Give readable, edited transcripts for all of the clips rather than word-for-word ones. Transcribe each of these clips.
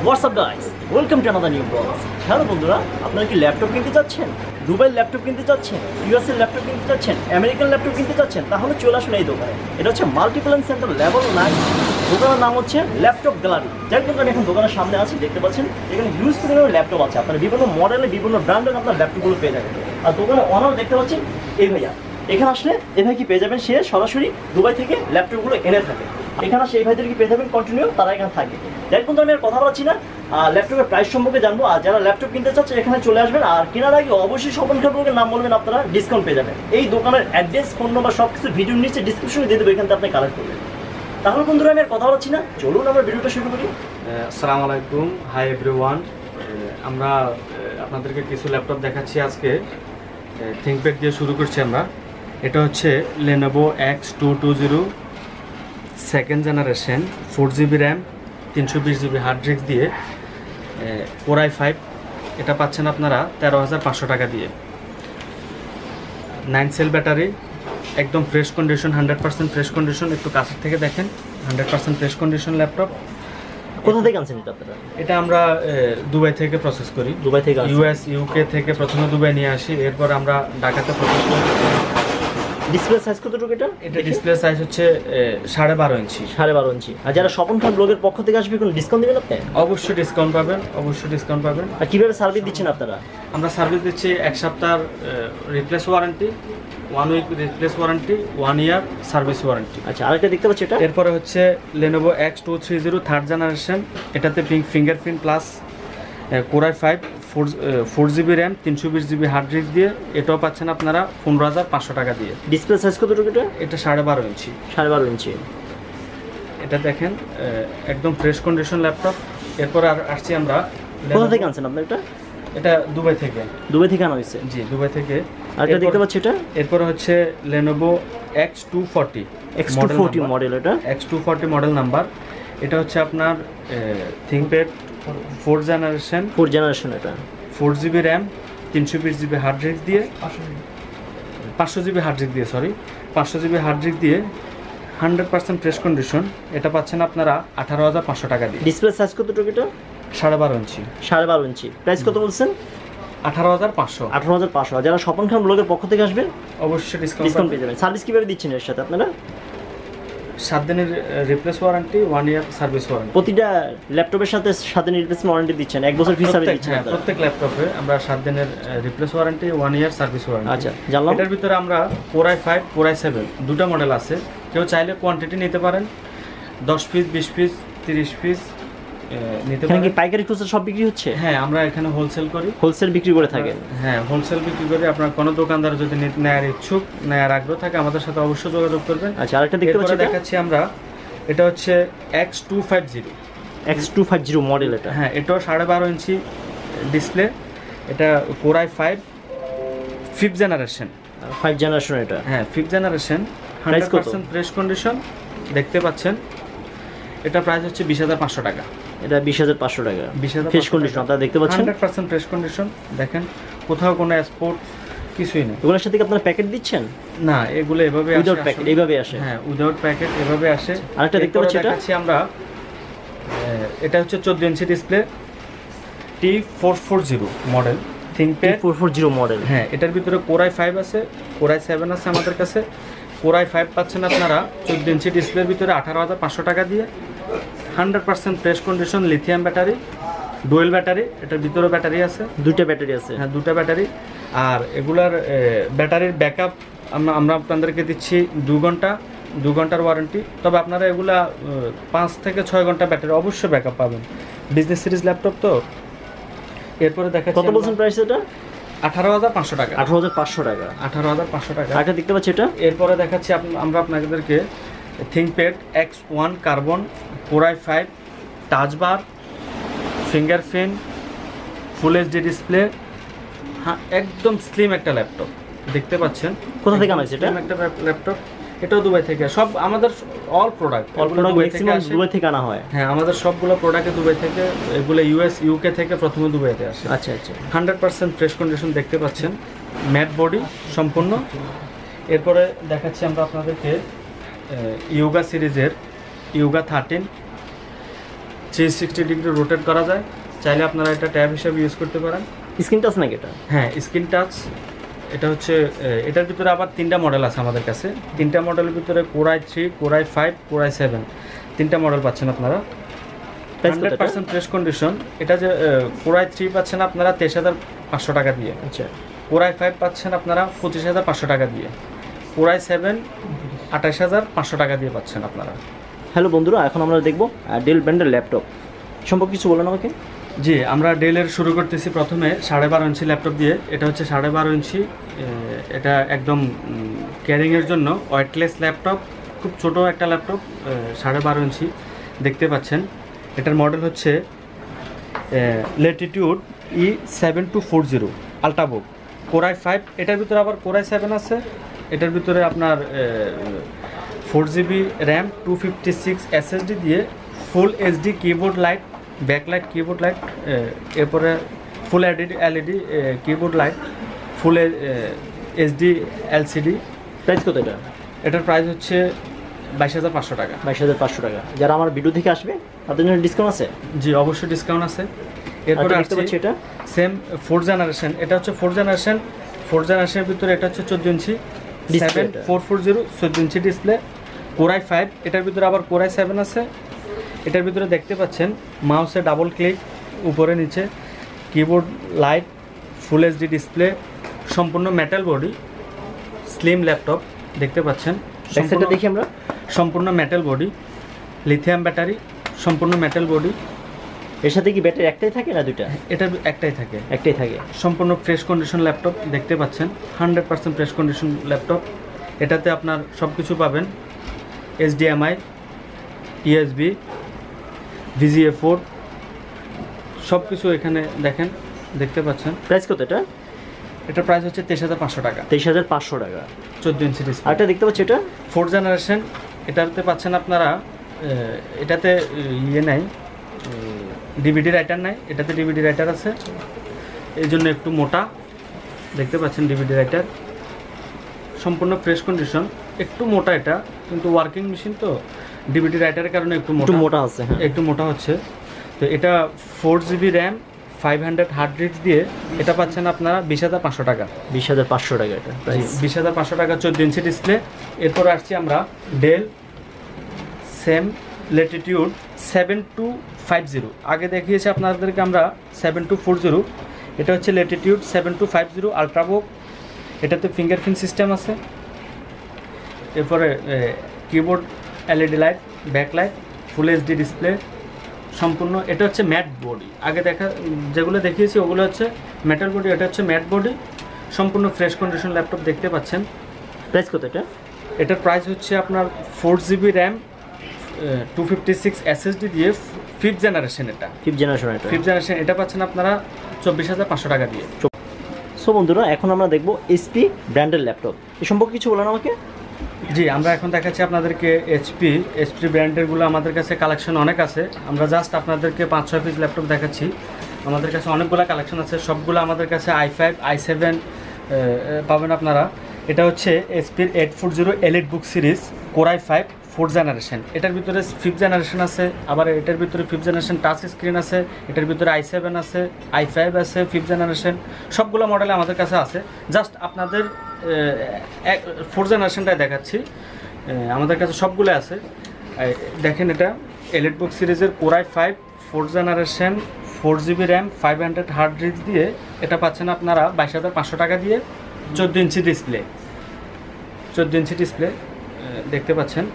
WhatsApp guys, welcome to another new blog. Hello বন্ধুরা, আপনারা কি ল্যাপটপ কিনতে চাচ্ছেন? দুবাইয়ের ল্যাপটপ কিনতে চাচ্ছেন, ইউএসএর ল্যাপটপ কিনতে চাচ্ছেন, আমেরিকান ল্যাপটপ কিনতে চাচ্ছেন, তাহলে চলে আসুন এই দোকানে। এটা হচ্ছে মাল্টিপ্ল্যান সেন্টার লেভেল 9। দোকানের নাম হচ্ছে ল্যাপটপ গ্যালারি। যাই হোক, আমি এখন দোকানের সামনে আছি, দেখতে পাচ্ছেন এখানে হিউজ পরিমাণের ল্যাপটপ আছে। আপনার বিভিন্ন মডেলে বিভিন্ন ব্র্যান্ডের আপনার ল্যাপটপগুলো পেয়ে যাবেন। আর দোকানে অনার দেখতে পাচ্ছেন এই ভাইয়া। এখানে আসলে এই ভাই কি পেয়ে যাবেন, সে সরাসরি দুবাই থেকে ল্যাপটপগুলো এনে থাকে। এখানে সেই ভাইদের কি পেয়ে যাবেন কন্টিনিউ, তারা এখানে থাকে। যাই হোক, আমি আর কথা বলছি না, ল্যাপটপের প্রাইস সম্পর্কে জানবো। আর যারা ল্যাপটপ কিনতে চাচ্ছে এখানে চলে আসবেন। আর কেনার আগে অবশ্যই স্বপন খানকে নাম বলবেন, আপনারা ডিসকাউন্ট পেয়ে যাবেন। এই দোকানের অ্যাড্রেস, ফোন নম্বর সব কিছু ভিডিওর নিচে ডিসক্রিপশনে দিয়ে দেবো, এখান থেকে আপনি কালেক্ট করবেন। তাহলে বন্ধুরা আমি আর কথা বলছি না, চলুন আমরা ভিডিওটা শুরু করি। আসসালামু আলাইকুম, হাই এভরিওয়ান। আমরা আপনাদেরকে কিছু ল্যাপটপ দেখাচ্ছি আজকে। থিংকপ্যাড দিয়ে শুরু করছি আমরা। এটা হচ্ছে Lenovo X220 second generation, 4GB RAM, 320GB hard disk দিয়ে, Core i5। এটা পাচ্ছেন আপনারা 13,500 টাকা দিয়ে। 9 সেল ব্যাটারি, একদম ফ্রেশ কন্ডিশন, 100% ফ্রেশ কন্ডিশন। একটু কাছের থেকে দেখেন, 100% ফ্রেশ কন্ডিশন ল্যাপটপ। কোথা থেকে আনছেন এটা আপনারা? এটা আমরা দুবাই থেকে প্রসেস করি। দুবাই থেকে? ইউএস ইউকে থেকে প্রথমে দুবাই নিয়ে আসি, এরপর আমরা ঢাকাতে প্রসেস করি। ডিসপ্লে সাইজ কতটুকু এটা? এটা ডিসপ্লে সাইজ হচ্ছে 12.5 ইঞ্চি। 12.5 ইঞ্চি। আর যারা স্বপন খান ব্লগের পক্ষ থেকে আসবে, কোনো ডিসকাউন্ট দেবেন আপনি? অবশ্যই ডিসকাউন্ট পাবেন, অবশ্যই ডিসকাউন্ট পাবেন। আর কিভাবে সার্ভিস দিচ্ছেন আপনারা? আমরা সার্ভিস দিচ্ছি 1 সপ্তাহ replace warranty, 1 week replace warranty, 1 year service warranty. আচ্ছা, আরেকটা দেখতে পাচ্ছি এটা। এরপরে হচ্ছে Lenovo X230 থার্ড জেনারেশন। এটাতে fingerprint plus Core i5, 4GB RAM, 320GB hard disk দিয়ে। এটাও পাচ্ছেন আপনারা 15,500 টাকা দিয়ে। ডিসপ্লে সাইজ কতটুকু এটা? এটা 12.5 ইঞ্চি। 12.5 ইঞ্চি। এটা দেখেন একদম ফ্রেশ কন্ডিশন ল্যাপটপ। এরপর আর আসছি আমরা। কোথা থেকে আনছেন আপনার এটা? এটা দুবাই থেকে। দুবাই থেকে আনা হয়েছে? জি, দুবাই থেকে। আর এটা দেখতে পাচ্ছি এটা। এরপর হচ্ছে Lenovo X240 মডেল। এটা X240 মডেল নাম্বার। এটা হচ্ছে আপনার থিংকপ্যাড 4 জেনারেশন। এটা 4GB RAM, 320GB hard disk দিয়ে, 500GB হার্ড ডিস্ক দিয়ে, 500GB হার্ড ডিস্ক দিয়ে, 100% ফ্রেশ কন্ডিশন। এটা পাচ্ছেন আপনারা 18,500 টাকা দিয়ে। ডিসপ্লে সাইজ কতটুকু এটা? 12.5 ইঞ্চি। 12.5 ইঞ্চি। প্রাইস কত বলছেন? 18,500। 18,500। যারা স্বপন খান ব্লগের পক্ষ থেকে আসবেন অবশ্যই ডিসকাউন্ট পেয়ে যাবেন। সার্ভিস কিভাবে দিচ্ছেন এর সাথে আপনারা? 7 দিনের replace warranty, 1 year service warranty. প্রতিটা ল্যাপটপের সাথে 7 দিনের রিপ্লেস ওয়ারেন্টি দিচ্ছেন, 1 বছর ফ্রি সার্ভিস দিচ্ছেন আপনারা? প্রত্যেক ল্যাপটপে আমরা 7 দিনের replace warranty, 1 year service warranty. আচ্ছা, জানলাম। এটার ভিতরে আমরা Core i5, Core i7 দুটো মডেল আছে। কেউ চাইলে কোয়ান্টিটি নিতে পারেন, 10 পিস, 20 পিস, 30 পিস নিতে পারেন। কি পাইকারি খুচরা সব বিক্রি হচ্ছে? হ্যাঁ, আমরা এখানে হোলসেল করি। হোলসেল বিক্রি করে থাকেন? হ্যাঁ, হোলসেল বিক্রি করি। আপনার কোনো দোকানদার যদি নেয়ার ইচ্ছুক, নেয়ার আগ্রহ থাকে, আমাদের সাথে অবশ্যই যোগাযোগ করবেন। আচ্ছা, আরেকটা দেখতে পাচ্ছি, দেখাচ্ছি আমরা। এটা হচ্ছে X250 মডেল। এটা হ্যাঁ, এটাও 12.5 ইঞ্চি ডিসপ্লে। এটা Core i5 5th generation. 5 generation এটা? হ্যাঁ, 5th জেনারেশন, 100% ফ্রেশ কন্ডিশন। দেখতে পাচ্ছেন এটা প্রাইস হচ্ছে 20,500 টাকা। এটা 20,500 টাকা ফ্রেশ কন্ডিশন আপনারা দেখতে পাচ্ছেন, 100% ফ্রেশ কন্ডিশন। দেখেন, কোথাও কোনো স্পট কিছুই নেই। এগুলোর সাথে কি আপনারা প্যাকেট দিচ্ছেন? না, এগুলো এভাবে আসে। উইদাউট প্যাকেট এইভাবে আসে? হ্যাঁ, উইদাউট প্যাকেট এভাবে আসে। আরেকটা দেখতে পাচ্ছি, এটা আমরা। এটা হচ্ছে 14 inch display, T440 model, ThinkPad 440 model. হ্যাঁ, এটার ভিতরে Core i5 আছে, Core i7 আছে আমাদের কাছে। Core i5 পাচ্ছেন আপনারা 14 ইঞ্চি ডিসপ্লের ভিতরে 18,500 টাকা দিয়ে। 100% fresh condition, lithium battery, dual battery. এটার ভিতরে ব্যাটারি আছে, দুইটা ব্যাটারি আছে। হ্যাঁ, দুটো ব্যাটারি। আর এগুলার ব্যাটারির ব্যাকআপ আমরা আপনাদেরকে দিচ্ছি 2 ঘন্টার ওয়ারেন্টি। তবে আপনারা এগুলা 5 থেকে 6 ঘন্টা ব্যাটারি অবশ্যই ব্যাকআপ পাবেন। বিজনেস সিরিজ ল্যাপটপ তো। এরপরে দেখাচ্ছি, কত বলছেন প্রাইস এটা? 18,500 টাকা। 18,500 টাকা। 18,500 টাকা। আরেকটা দেখতে পাচ্ছি এটা। এরপরে দেখাচ্ছি আমরা আপনাদেরকে ThinkPad X1 carbon, Core i5, touch বার, ফিঙ্গারপ্রিন্ট, ফুল এইচডি ডিসপ্লে। হ্যাঁ, একদম স্লিম একটা ল্যাপটপ দেখতে পাচ্ছেন। কোথা থেকে আনাইছে এটা? একটা ল্যাপটপ। এটাও দুবাই থেকে। সব আমাদের অল প্রোডাক্ট ম্যাক্সিমাম দুবাই থেকে আনা হয়। হ্যাঁ, আমাদের সবগুলো প্রোডাক্ট দুবাই থেকে। এগুলো ইউএস ইউকে থেকে প্রথমে দুবাইতে আসে। আচ্ছা আচ্ছা। 100% ফ্রেশ কন্ডিশন দেখতে পাচ্ছেন, ম্যাট বডি সম্পূর্ণ। এরপরে দেখাচ্ছি আমরা আপনাদেরকে ইয়োগা সিরিজের ইয়োগা 13 360 ডিগ্রি রোটেট করা যায়। চাইলে আপনারা এটা ট্যাব হিসেবে ইউজ করতে পারেন। স্ক্রিন টাচ নাকি এটা? হ্যাঁ, স্ক্রিন টাচ। এটা হচ্ছে এটার ভিতরে আবার 3টা মডেল আছে আমাদের কাছে। 3টা মডেলের ভিতরে Core i3, Core i5, Core i7 3টা মডেল পাচ্ছেন আপনারা। 100% ফ্রেশ কন্ডিশন। এটা যে Core i3 পাচ্ছেন আপনারা 23,500 টাকা দিয়ে। আচ্ছা। Core i5 পাচ্ছেন আপনারা 25,500 টাকা দিয়ে। Core i7 28,500 টাকা দিয়ে পাচ্ছেন আপনারা। হ্যালো বন্ধুরা, এখন আমরা দেখব ডেল ব্র্যান্ডের ল্যাপটপ সম্পর্কে কিছু বলেন আমাকে। জি, আমরা ডেলের শুরু করতেছি প্রথমে 12.5 ইঞ্চি ল্যাপটপ দিয়ে। এটা হচ্ছে 12.5 ইঞ্চি। এটা একদম ক্যারিংয়ের জন্য ওয়েটলেস ল্যাপটপ, খুব ছোট একটা ল্যাপটপ, 12.5 ইঞ্চি দেখতে পাচ্ছেন। এটার মডেল হচ্ছে Latitude E7240 ultrabook. Core i5, এটার ভিতরে আবার Core i7 আছে। এটার ভিতরে আপনার 4GB র্যাম, 256 SSD দিয়ে full HD keyboard light, backlight keyboard light, এরপরে full LED keyboard light, full HD LCD. Price কত এটা? এটার প্রাইস হচ্ছে 22,500 টাকা। 22,500 টাকা। যারা আমার ভিডিও থেকে আসবে তাদের জন্য ডিসকাউন্ট আছে? জি, অবশ্যই ডিসকাউন্ট আছে। এরপরে দেখতে পাচ্ছি এটা সেম 4 জেনারেশন। এটা হচ্ছে 4 জেনারেশন। 4 জেনারেশনের ভিতরে এটা হচ্ছে 14 ইঞ্চি 7440 14 ইঞ্চি ডিসপ্লে। Core i5, এটার ভিতরে আবার Core i7 আছে। এটার ভিতরে দেখতে পাচ্ছেন মাউসে ডাবল ক্লিক, উপরে নিচে keyboard light, full HD display, সম্পূর্ণ মেটাল বডি, স্লিম ল্যাপটপ দেখতে পাচ্ছেন। ব্যাকসাইডটা দেখি আমরা। সম্পূর্ণ মেটাল বডি, লিথিয়াম ব্যাটারি, সম্পূর্ণ মেটাল বডি। এর সাথে কি ব্যাটারি একটাই থাকে না দুইটা? এটা একটাই থাকে। একটাই থাকে। সম্পূর্ণ ফ্রেশ কন্ডিশন ল্যাপটপ দেখতে পাচ্ছেন। 100% ফ্রেশ কন্ডিশন ল্যাপটপ। এটাতে আপনার সব কিছু পাবেন, HDMI, USB, VGA 4, সব কিছু এখানে দেখতে পাচ্ছেন। প্রাইস কত এটা? এটার প্রাইস হচ্ছে 23,500 টাকা। 23,500 টাকা। 14 ইঞ্চি ডিসপ্লে। আর এটা দেখতে পাচ্ছি এটা 4 জেনারেশন। এটাতে পাচ্ছেন আপনারা, এটাতে ইয়ে নাই, ডিভিডি রাইটার নাই। এটাতে ডিভিডি রাইটার আছে, এই জন্য একটু মোটা দেখতে পাচ্ছেন। ডিভিডি রাইটার সম্পূর্ণ ফ্রেশ কন্ডিশন, একটু মোটা এটা, কিন্তু ওয়ার্কিং মেশিন তো ডিভিডি রাইটারের কারণে একটু মোটা আছে। হ্যাঁ, একটু মোটা হচ্ছে। তো এটা 4GB র্যাম, 500 হার্ড ডিস্ক দিয়ে এটা পাচ্ছেন আপনারা 20,500 টাকা। 20,500 টাকা এটা প্রাইস। 20,500 টাকা, 14 ইঞ্চি ডিসপ্লে। এরপর আসছি আমরা ডেল সেম ল্যাটিটিউড 7250। আগে দেখিয়েছি আপনাদেরকে আমরা 7240। এটা হচ্ছে ল্যাটিটিউড 7250 আলট্রাবুক। এটাতে ফিঙ্গারপ্রিন্ট সিস্টেম আছে। এরপরে keyboard LED light, backlight, full HD display, সম্পূর্ণ। এটা হচ্ছে ম্যাট বডি। আগে যেগুলো দেখিয়েছি ওগুলো হচ্ছে মেটাল বডি, এটা হচ্ছে ম্যাট বডি। সম্পূর্ণ ফ্রেশ কন্ডিশন ল্যাপটপ দেখতে পাচ্ছেন। প্রাইস কত এটা? এটার প্রাইস হচ্ছে আপনার 4GB র্যাম, 256 SSD দিয়ে 5th জেনারেশন। এটা 5th জেনারেশন। Fifth generation. এটা পাচ্ছেন আপনারা 24,500 টাকা দিয়ে। সো বন্ধুরা, এখন আমরা দেখবো HP ব্র্যান্ডের ল্যাপটপ। এ সম্পর্কে কিছু বলেন আমাকে। জি, আমরা এখন দেখাচ্ছি আপনাদেরকে HP ব্র্যান্ডেরগুলো। আমাদের কাছে কালেকশন অনেক আছে। আমরা জাস্ট আপনাদেরকে 5-6 পিস ল্যাপটপ দেখাচ্ছি। আমাদের কাছে অনেকগুলো কালেকশন আছে, সবগুলো আমাদের কাছে i5, i7 পাবেন আপনারা। এটা হচ্ছে HP 840 এলিট বুক series, Core i5 4th generation. এটার ভিতরে 5th জেনারেশন আছে, আবার এটার ভিতরে 5th জেনারেশন টাচ স্ক্রিন আছে। এটার ভিতরে i7 আছে, i5 আছে, 5th জেনারেশন। সবগুলো মডেলে আমাদের কাছে আছে। জাস্ট আপনাদের 4th জেনারেশনটাই দেখাচ্ছি। আমাদের কাছে সবগুলো আছে। দেখেন, এটা এলিট বুক সিরিজের Core i5 4th generation, 4GB RAM, 500 hard disk দিয়ে এটা পাচ্ছেন আপনারা 22,500 টাকা দিয়ে। 14 ইঞ্চি ডিসপ্লে, 14 ইঞ্চি ডিসপ্লে দেখতে পাচ্ছেন।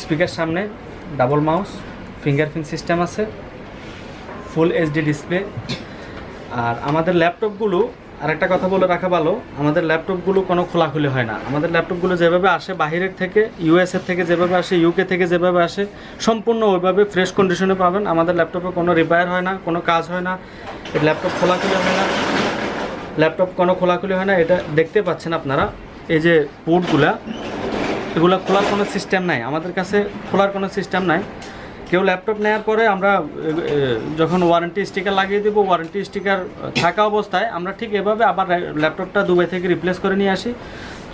স্পিকার সামনে, ডাবল মাউস, ফিঙ্গারপ্রিন্ট সিস্টেম আছে, ফুল এইচডি ডিসপ্লে। আর আমাদের ল্যাপটপগুলো, আরেকটা কথা বলে রাখা ভালো, আমাদের ল্যাপটপগুলো কোনো খোলাখুলি হয় না। আমাদের ল্যাপটপগুলো যেভাবে আসে বাহিরের থেকে, ইউএসএ থেকে যেভাবে আসে, ইউকে থেকে যেভাবে আসে, সম্পূর্ণ ওইভাবে ফ্রেশ কন্ডিশনে পাবেন। আমাদের ল্যাপটপে কোনো রিপেয়ার হয় না, কোনো কাজ হয় না, ল্যাপটপ খোলাখুলি হয় না, ল্যাপটপ কোনো খোলাখুলি হয় না। এটা দেখতে পাচ্ছেন আপনারা, এই যে পোর্টগুলা, এগুলো খোলার কোনো সিস্টেম নাই আমাদের কাছে, খোলার কোনো সিস্টেম নাই। কেউ ল্যাপটপ নেওয়ার পরে আমরা যখন ওয়ারেন্টি স্টিকার লাগিয়ে দেবো, ওয়ারেন্টি স্টিকার থাকা অবস্থায় আমরা ঠিক এভাবে আবার ল্যাপটপটা দুবাই থেকে রিপ্লেস করে নিয়ে আসি।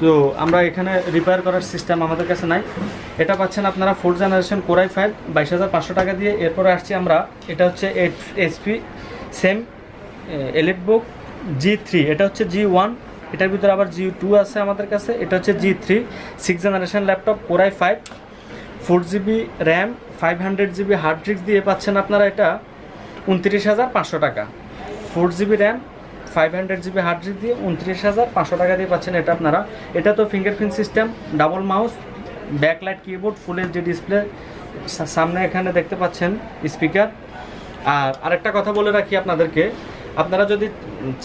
তো তো আমরা এখানে রিপেয়ার করার সিস্টেম আমাদের কাছে নাই। এটা পাচ্ছেন আপনারা 4th জেনারেশন Core i5 22,500 টাকা দিয়ে। এরপরে আসছি আমরা, এটা হচ্ছে এইচপি সেম এলিটবুক G3, এটা হচ্ছে G1, এটার ভিতরে আবার G2 আছে আমাদের কাছে। এটা হচ্ছে G3 6th generation laptop Core i5 4GB RAM 500GB hard disk দিয়ে পাচ্ছেন আপনারা এটা 29,500 টাকা। 4GB RAM 500GB hard disk দিয়ে 29,500 টাকা দিয়ে পাচ্ছেন এটা আপনারা। এটা তো fingerprint system, double mouse, backlight keyboard, full HD display, সামনে এখানে দেখতে পাচ্ছেন স্পিকার। আর আরেকটা কথা বলে রাখি আপনাদেরকে, আপনারা যদি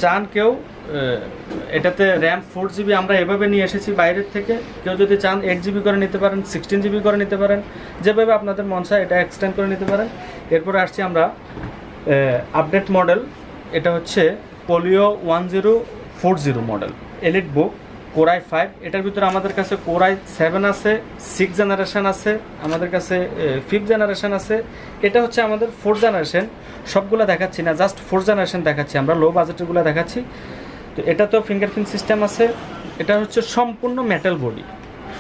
চান কেউ এটাতে র্যাম 4GB আমরা এভাবে নিয়ে এসেছি বাইরের থেকে, কেউ যদি চান 8GB করে নিতে পারেন, 16GB করে নিতে পারেন, যেভাবে আপনাদের মন চায় এটা এক্সটেন্ড করে নিতে পারেন। এরপরে আসছি আমরা আপডেট মডেল, এটা হচ্ছে polio 1040 model EliteBook Core i5। এটার ভিতরে আমাদের কাছে Core i7 আছে, 6th জেনারেশন আছে, আমাদের কাছে 5th জেনারেশন আছে। এটা হচ্ছে আমাদের 4th জেনারেশন, সবগুলো দেখাচ্ছি না, জাস্ট 4th জেনারেশন দেখাচ্ছি, আমরা লো বাজেটেরগুলো দেখাচ্ছি। তো এটা তো ফিঙ্গারপ্রিন্ট সিস্টেম আছে। এটা হচ্ছে সম্পূর্ণ মেটাল বডি,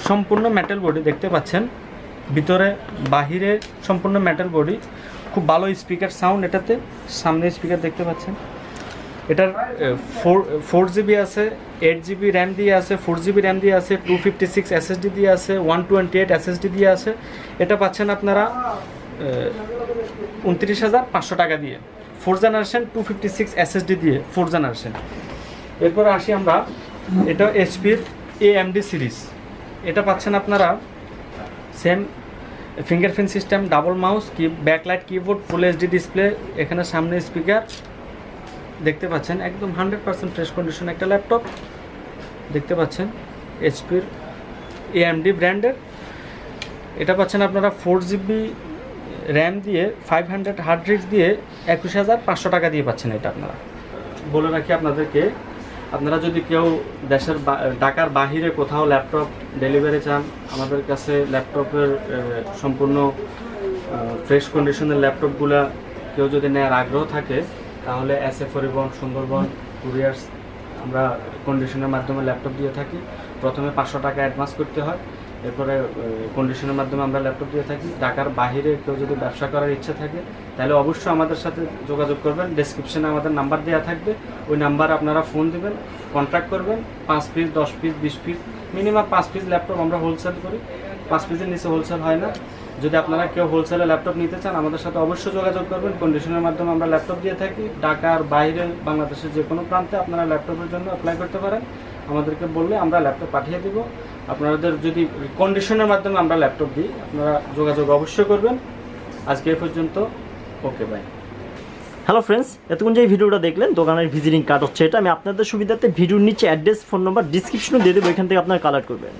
সম্পূর্ণ মেটাল বডি দেখতে পাচ্ছেন, ভিতরে বাহিরে সম্পূর্ণ মেটাল বডি, খুব ভালো স্পিকার সাউন্ড এটাতে, সামনে স্পিকার দেখতে পাচ্ছেন। এটার 4GB আছে, 8GB র্যাম দিয়ে আছে, 4GB র্যাম দিয়ে আছে, 256 SSD দিয়ে আছে, 128 SSD দিয়ে আছে। এটা পাচ্ছেন আপনারা 29,500 টাকা দিয়ে, 4th জেনারেশন 256 SSD দিয়ে 4th জেনারেশন। এরপরে আসি আমরা, এটা এইচপির AMD সিরিজ। এটা পাচ্ছেন আপনারা same fingerprint system, double mouse, backlight keyboard, full HD display, এখানে সামনে স্পিকার দেখতে পাচ্ছেন, একদম 100% ফ্রেশ কন্ডিশন একটা ল্যাপটপ দেখতে পাচ্ছেন, এইচপির AMD ব্র্যান্ডের। এটা পাচ্ছেন আপনারা 4GB র্যাম দিয়ে 500 হার্ড ডিস্ক দিয়ে 21,500 টাকা দিয়ে পাচ্ছেন এটা আপনারা। বলে রাখি আপনাদেরকে, আপনারা যদি কেউ দেশের ঢাকার বাহিরে কোথাও ল্যাপটপ ডেলিভারি চান, আমাদের কাছে ল্যাপটপের সম্পূর্ণ ফ্রেশ কন্ডিশনের ল্যাপটপগুলা কেউ যদি নেওয়ার আগ্রহ থাকে, তাহলে SF পরিবহন, সুন্দরবন কুরিয়ার্স আমরা কন্ডিশনের মাধ্যমে ল্যাপটপ দিয়ে থাকি। প্রথমে 500 টাকা অ্যাডভান্স করতে হয়, এরপরে কন্ডিশনের মাধ্যমে আমরা ল্যাপটপ দিয়ে থাকি। ঢাকার বাইরে কেউ যদি ব্যবসা করার ইচ্ছা থাকে তাহলে অবশ্যই আমাদের সাথে যোগাযোগ করবেন, ডেসক্রিপশনে আমাদের নাম্বার দেওয়া থাকবে, ওই নাম্বার আপনারা ফোন দেবেন, কন্ট্যাক্ট করবেন। 5 piece, 10 piece, 20 piece, minimum 5 piece laptop আমরা হোলসেল করি, 5 পিসের নিচে হোলসেল হয় না। যদি আপনারা কেউ হোলসেলে ল্যাপটপ নিতে চান আমাদের সাথে অবশ্যই যোগাযোগ করবেন, কন্ডিশনের মাধ্যমে আমরা ল্যাপটপ দিয়ে থাকি। ঢাকার বাইরে বাংলাদেশের যে কোনো প্রান্তে আপনারা ল্যাপটপের জন্য অ্যাপ্লাই করতে পারেন, আমাদেরকে বললে আমরা ল্যাপটপ পাঠিয়ে দেবো। আপনাদের যদি কন্ডিশনের মাধ্যমে আমরা ল্যাপটপ দিই, আপনারা যোগাযোগ অবশ্যই করবেন। আজকে এই পর্যন্ত, ওকে বাই। হ্যালো ফ্রেন্ডস, এতক্ষণ যে ভিডিওটা দেখলেন দোকানের ভিজিটিং কার্ড হচ্ছে এটা। আমি আপনাদের সুবিধার্থে ভিডিওর নিচে অ্যাড্রেস, ফোন নাম্বার ডিসক্রিপশনে দিয়ে দেবো, এখান থেকে আপনারা কালেক্ট করবেন।